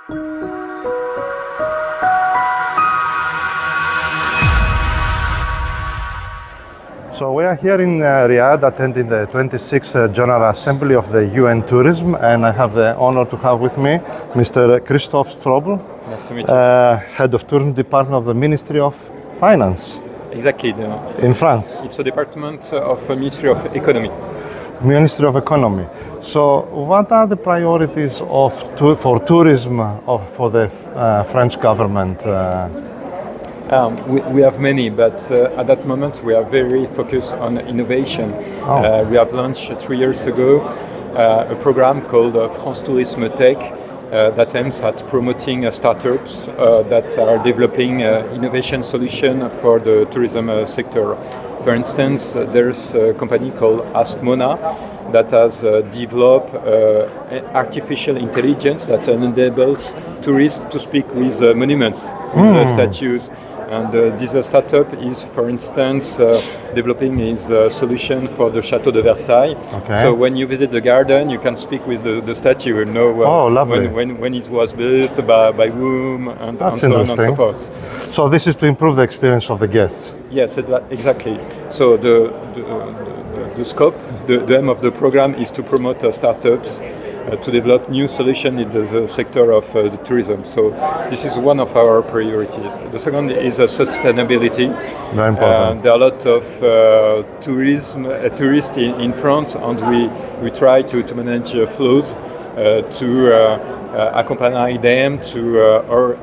So we are here in Riyadh attending the 26th General Assembly of the UN Tourism, and I have the honor to have with me Mr. Christophe Strobel, Nice to meet you. Head of Tourism Department of the Ministry of Finance Exactly. in France. It's a department of Ministry of Economy. Ministry of Economy. So what are the priorities for tourism for the French government? We have many, but at that moment we are very focused on innovation. Oh. We have launched 3 years ago a program called France Tourisme Tech that aims at promoting startups that are developing innovation solutions for the tourism sector. For instance, there's a company called Ask Mona that has developed artificial intelligence that enables tourists to speak with monuments, with statues. And this startup is, for instance, developing his solution for the Château de Versailles. Okay. So when you visit the garden, you can speak with the statue, you know when it was built, by whom, and so on and so forth. So this is to improve the experience of the guests. Yes, exactly. So the scope, the aim of the program is to promote startups to develop new solutions in the sector of the tourism. So this is one of our priorities. The second is sustainability. Very important. There are a lot of tourists in France, and we try to manage flows to accompany them, to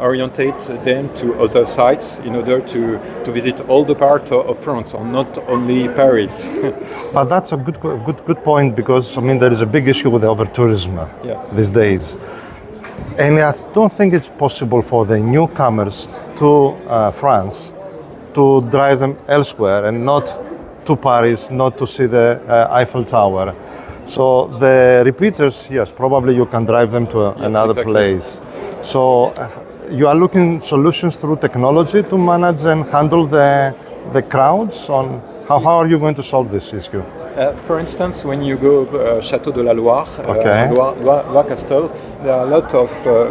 orientate them to other sites in order to visit all the parts of France, and not only Paris. But that's a good point, because I mean there is a big issue with over-tourism these days. And I don't think it's possible for the newcomers to France to drive them elsewhere and not to Paris, not to see the Eiffel Tower. So the repeaters, yes, probably you can drive them to another place. So you are looking solutions through technology to manage and handle the crowds. On how are you going to solve this issue? For instance, when you go Château de la Loire, Loire Castle, there are a lot of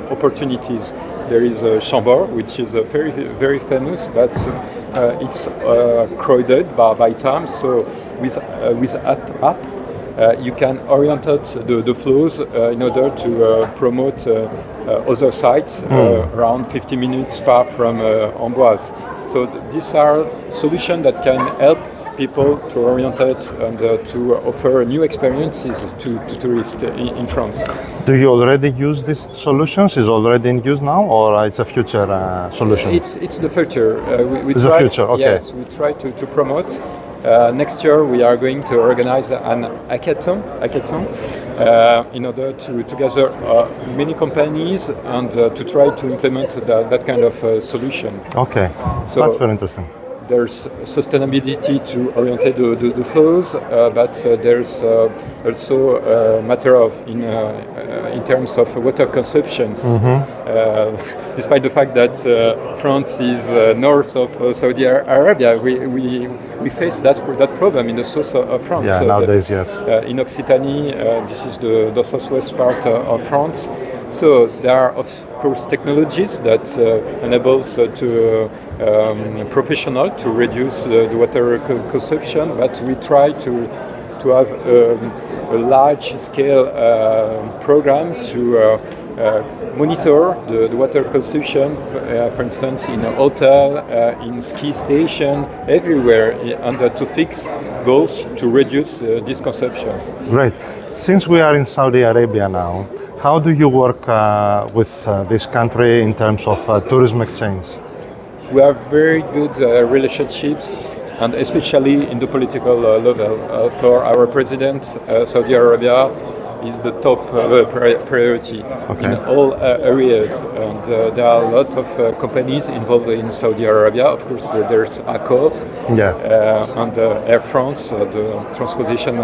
opportunities. There is Chambord, which is very, very famous, but it's crowded by time. So with app, you can orient the flows in order to promote other sites around 50 minutes far from Amboise. So these are solutions that can help people to orientate and to offer new experiences to tourists in France. Do you already use these solutions? Is already in use now, or it's a future solution? It's the future. It's the future, okay. Yes, we try to promote. Next year we are going to organize an hackathon in order to gather many companies and to try to implement that kind of solution. Okay, so that's very interesting. There's sustainability to orientate the flows, but there's also a matter of in terms of water consumptions. Despite the fact that France is north of Saudi Arabia, we face that problem in the south of France. Yeah, nowadays, yes. In Occitanie, this is the southwest part of France. So there are, of course, technologies that enables professional to reduce the water consumption, but we try to have a large-scale program to monitor the water consumption, for instance, in a hotel, in ski station, everywhere, and to fix goals to reduce this consumption. Great. Since we are in Saudi Arabia now, how do you work with this country in terms of tourism exchange? We have very good relationships, and especially in the political level. For our president, Saudi Arabia is the top priority in all areas. And there are a lot of companies involved in Saudi Arabia. Of course, there's Accor and Air France, the transportation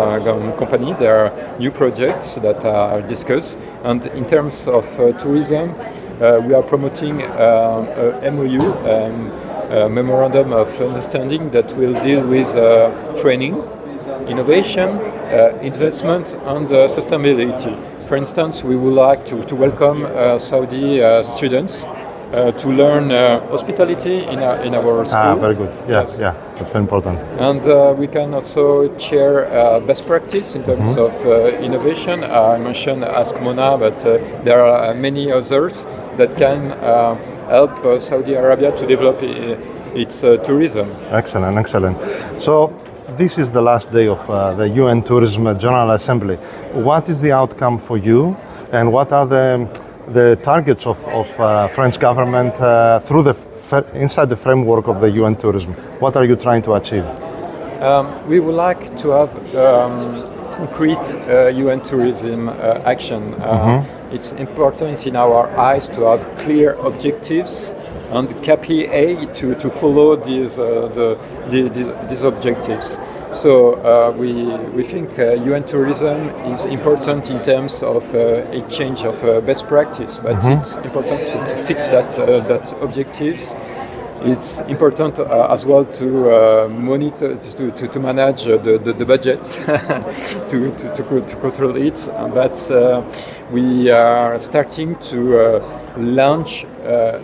company. There are new projects that are discussed. And in terms of tourism, we are promoting a MoU, Memorandum of Understanding, that will deal with training, innovation, investment, and sustainability. For instance, we would like to welcome Saudi students to learn hospitality in our school. Very good. Yes. Yeah, that's very important. And we can also share best practice in terms of innovation. I mentioned Ask Mona, but there are many others that can help Saudi Arabia to develop its tourism. Excellent, excellent. So this is the last day of the UN Tourism General Assembly. What is the outcome for you, and what are the targets of French government through inside the framework of the UN tourism? What are you trying to achieve? We would like to have concrete UN tourism action. It's important in our eyes to have clear objectives and KPI to follow these objectives. So we think UN tourism is important in terms of exchange of best practice, but it's important to fix that objectives. It's important as well to monitor, to manage the budget, to control it. But we are starting to launch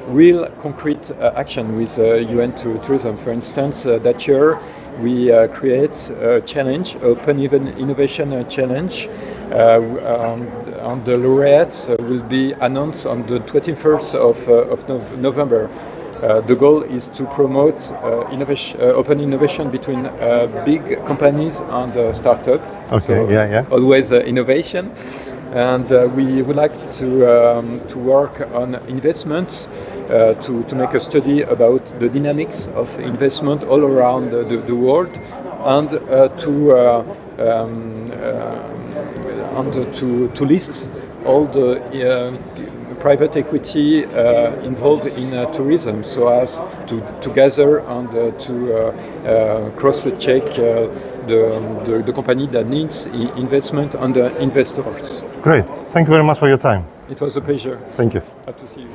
real concrete action with UN tourism. For instance, that year we create a challenge, Open Innovation Challenge, and the laureates will be announced on the 21st of November. The goal is to promote open innovation between big companies and startups. Okay, so always innovation. And we would like to work on investments, to make a study about the dynamics of investment all around the world, and to list all the private equity involved in tourism, so as to gather and to cross-check the company that needs investment and investors. Great. Thank you very much for your time. It was a pleasure. Thank you. Happy to see you.